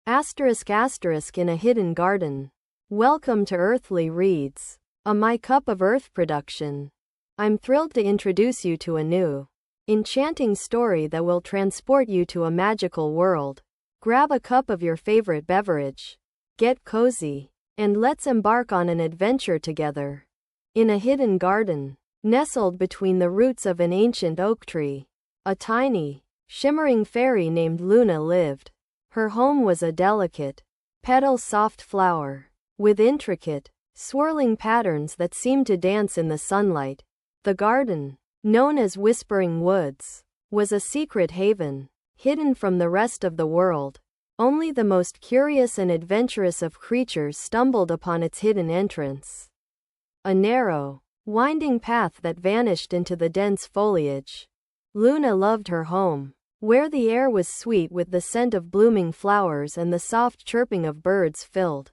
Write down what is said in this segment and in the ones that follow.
In a hidden garden. Welcome to Earthly Reads, a My Cup of Earth production. I'm thrilled to introduce you to a new, enchanting story that will transport you to a magical world. Grab a cup of your favorite beverage, get cozy, and let's embark on an adventure together. In a hidden garden, nestled between the roots of an ancient oak tree, a tiny, shimmering fairy named Luna lived. Her home was a delicate, petal-soft flower, with intricate, swirling patterns that seemed to dance in the sunlight. The garden, known as Whispering Woods, was a secret haven, hidden from the rest of the world. Only the most curious and adventurous of creatures stumbled upon its hidden entrance. A narrow, winding path that vanished into the dense foliage. Luna loved her home, where the air was sweet with the scent of blooming flowers and the soft chirping of birds filled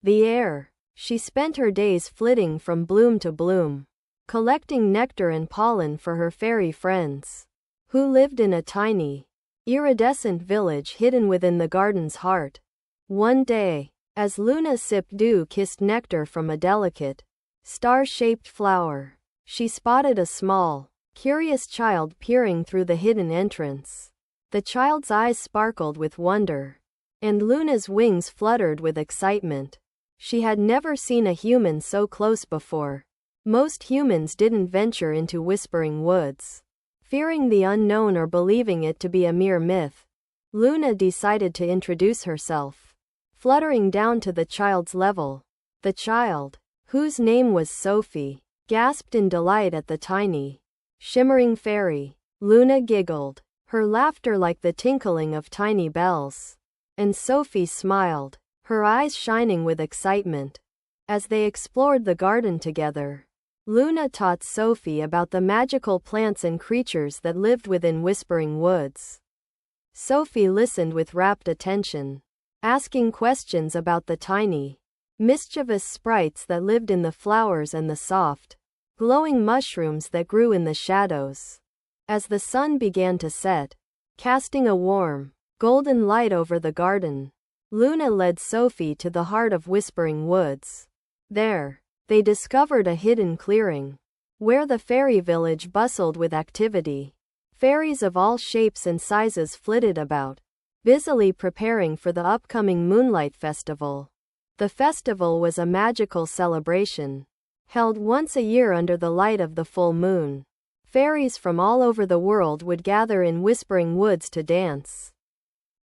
the air. She spent her days flitting from bloom to bloom, collecting nectar and pollen for her fairy friends, who lived in a tiny, iridescent village hidden within the garden's heart. One day, as Luna sipped dew-kissed nectar from a delicate, star-shaped flower, she spotted a small, curious child peering through the hidden entrance. The child's eyes sparkled with wonder, and Luna's wings fluttered with excitement. She had never seen a human so close before. Most humans didn't venture into Whispering Woods, fearing the unknown or believing it to be a mere myth. Luna decided to introduce herself, fluttering down to the child's level. The child, whose name was Sophie, gasped in delight at the tiny, shimmering fairy. Luna giggled, her laughter like the tinkling of tiny bells. And Sophie smiled, her eyes shining with excitement. As they explored the garden together, Luna taught Sophie about the magical plants and creatures that lived within Whispering Woods. Sophie listened with rapt attention, asking questions about the tiny, mischievous sprites that lived in the flowers and the soft, glowing mushrooms that grew in the shadows. As the sun began to set, casting a warm, golden light over the garden, Luna led Sophie to the heart of Whispering Woods. There, they discovered a hidden clearing, where the fairy village bustled with activity. Fairies of all shapes and sizes flitted about, busily preparing for the upcoming Moonlight Festival. The festival was a magical celebration, held once a year under the light of the full moon. Fairies from all over the world would gather in Whispering Woods to dance,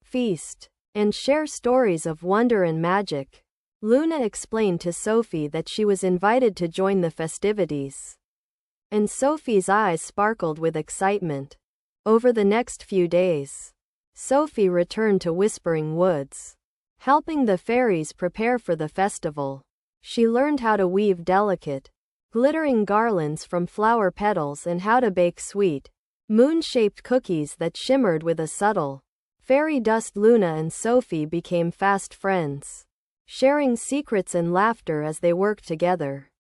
feast, and share stories of wonder and magic. Luna explained to Sophie that she was invited to join the festivities, and Sophie's eyes sparkled with excitement. Over the next few days, Sophie returned to Whispering Woods, helping the fairies prepare for the festival. She learned how to weave delicate, glittering garlands from flower petals and how to bake sweet, moon-shaped cookies that shimmered with a subtle, fairy dust. Luna and Sophie became fast friends, sharing secrets and laughter as they worked together.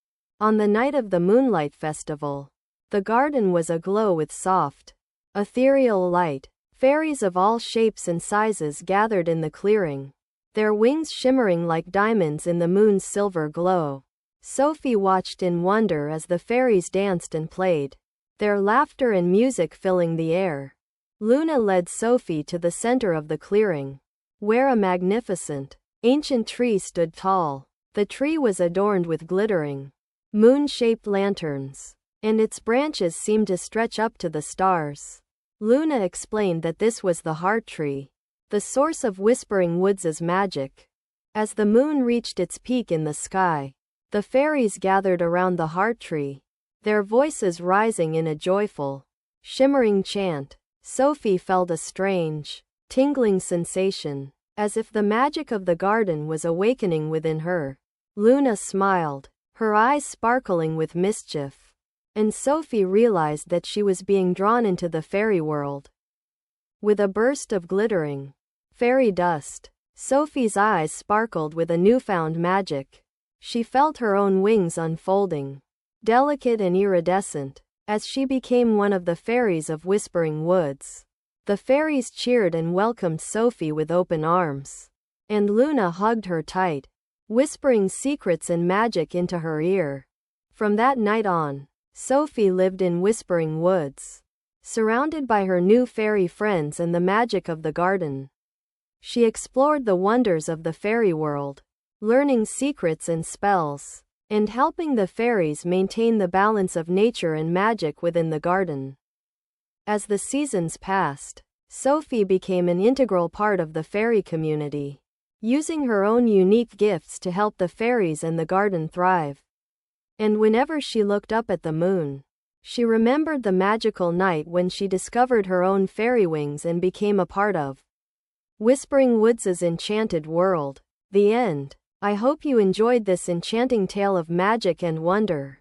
On the night of the Moonlight Festival, the garden was aglow with soft, ethereal light. Fairies of all shapes and sizes gathered in the clearing, their wings shimmering like diamonds in the moon's silver glow. Sophie watched in wonder as the fairies danced and played, their laughter and music filling the air. Luna led Sophie to the center of the clearing, where a magnificent, ancient tree stood tall. The tree was adorned with glittering, moon-shaped lanterns, and its branches seemed to stretch up to the stars. Luna explained that this was the Heart Tree, the source of Whispering Woods' magic. As the moon reached its peak in the sky, the fairies gathered around the Heart Tree, their voices rising in a joyful, shimmering chant. Sophie felt a strange, tingling sensation, as if the magic of the garden was awakening within her. Luna smiled, her eyes sparkling with mischief, and Sophie realized that she was being drawn into the fairy world. With a burst of glittering, fairy dust, Sophie's eyes sparkled with a newfound magic. She felt her own wings unfolding, delicate and iridescent, as she became one of the fairies of Whispering Woods. The fairies cheered and welcomed Sophie with open arms. and Luna hugged her tight, whispering secrets and magic into her ear. From that night on, Sophie lived in Whispering Woods, surrounded by her new fairy friends and the magic of the garden. She explored the wonders of the fairy world, learning secrets and spells, and helping the fairies maintain the balance of nature and magic within the garden. As the seasons passed, Sophie became an integral part of the fairy community, using her own unique gifts to help the fairies and the garden thrive. And whenever she looked up at the moon, she remembered the magical night when she discovered her own fairy wings and became a part of Whispering Woods' enchanted world. The end. I hope you enjoyed this enchanting tale of magic and wonder.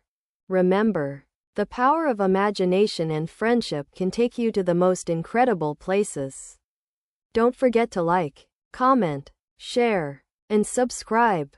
Remember, the power of imagination and friendship can take you to the most incredible places. Don't forget to like, comment, share, and subscribe.